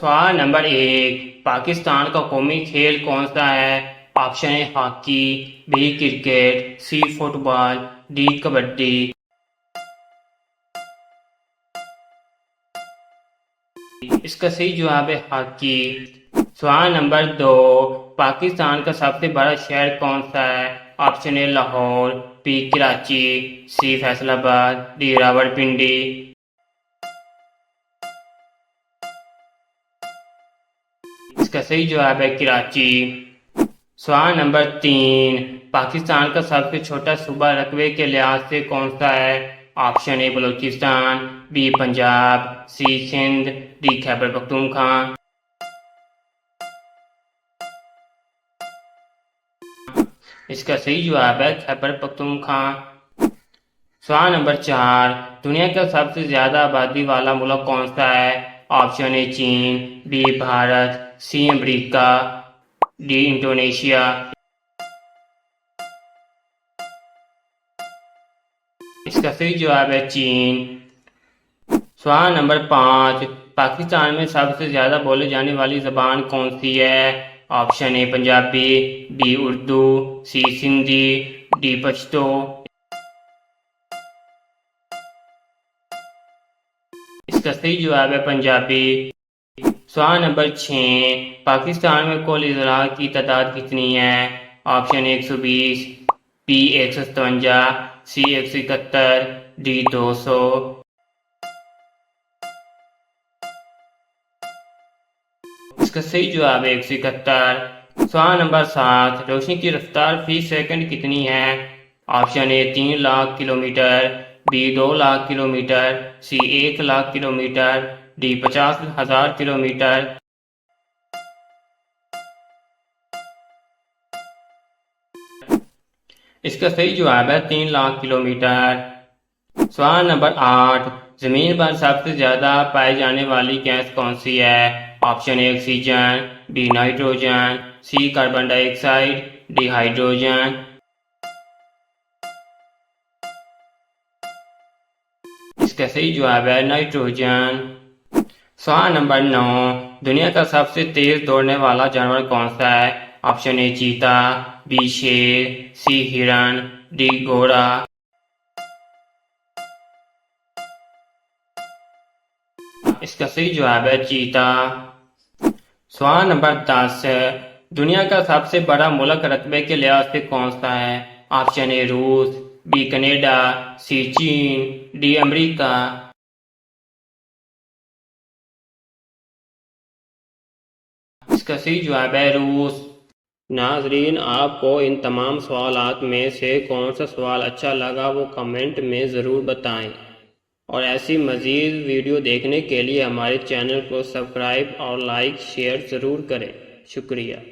सवाल नंबर 1। पाकिस्तान का कौमी खेल कौन सा है? Option A hockey, B cricket, C football, D kabaddi. इसका सही जवाब है हॉकी। सवाल नंबर 2। पाकिस्तान का सबसे बड़ा शहर कौन सा है? Option A Lahore, B Karachi, C Faisalabad, D Rawalpindi. इसका सही जवाब है कराची। सवाल नंबर 3। पाकिस्तान का सबसे छोटा सूबा रकबे के लिहाज से कौन सा है? Option A Balochistan, B Punjab, C Sindh, D Khyber Pakhtunkhwa. इसका सही जवाब है खैबर पख्तूनख्वा। सवाल नंबर 4। दुनिया का सबसे ज्यादा आबादी वाला मुल्क कौन सा है? ऑप्शन ए चीन, B Bharat, C America, D Indonesia. इसका सही जवाब है चीन। सवाल नंबर 5। पाकिस्तान में सबसे ज्यादा बोले जाने वाली जबान कौन सी है? Option A Punjabi, B Urdu, C Sindhi, D Pashto. इसका सही जवाब है पंजाबी। सवाल नंबर 6। पाकिस्तान में कुल इजरा की तादाद कितनी है? ऑप्शन 120, बी 157, सी 171, डी 200। इसका सही जवाब है 171। सवाल नंबर 7। रोशनी की रफ्तार फी सेकंड कितनी है? Option A 3 lakh kilometre, B 2 lakh kilometre, C 1 lakh kilometre, D 50,000 kilometre. इसका सही जवाब है 3 लाख किलोमीटर। सवाल नंबर 8। जमीन पर सबसे ज्यादा पाई जाने वाली गैस कौन सी है? Option A oxygen, B nitrogen, C carbon dioxide, D hydrogen. इसका सही जवाब है नाइट्रोजन। सवाल नंबर 9। दुनिया का सबसे तेज दौड़ने वाला जानवर कौन सा है? ऑप्शन ए चीता, बी शेर, सी हिरन, डी घोड़ा। इसका सही जवाब है चीता। सवाल नंबर 10। दुनिया का सबसे बड़ा मुल्क रकबे के लिहाज से कौन सा है? ऑप्शन ए रूस, बी कनाडा, सी चीन, डी अमेरिका। इसका सही जवाब है रूस। नाजरीन, आपको इन तमाम सवालात में से कौन सा सवाल अच्छा लगा वो कमेंट में ज़रूर बताएं और ऐसी मज़ीद वीडियो देखने के लिए हमारे चैनल को सब्सक्राइब और लाइक शेयर ज़रूर करें। शुक्रिया।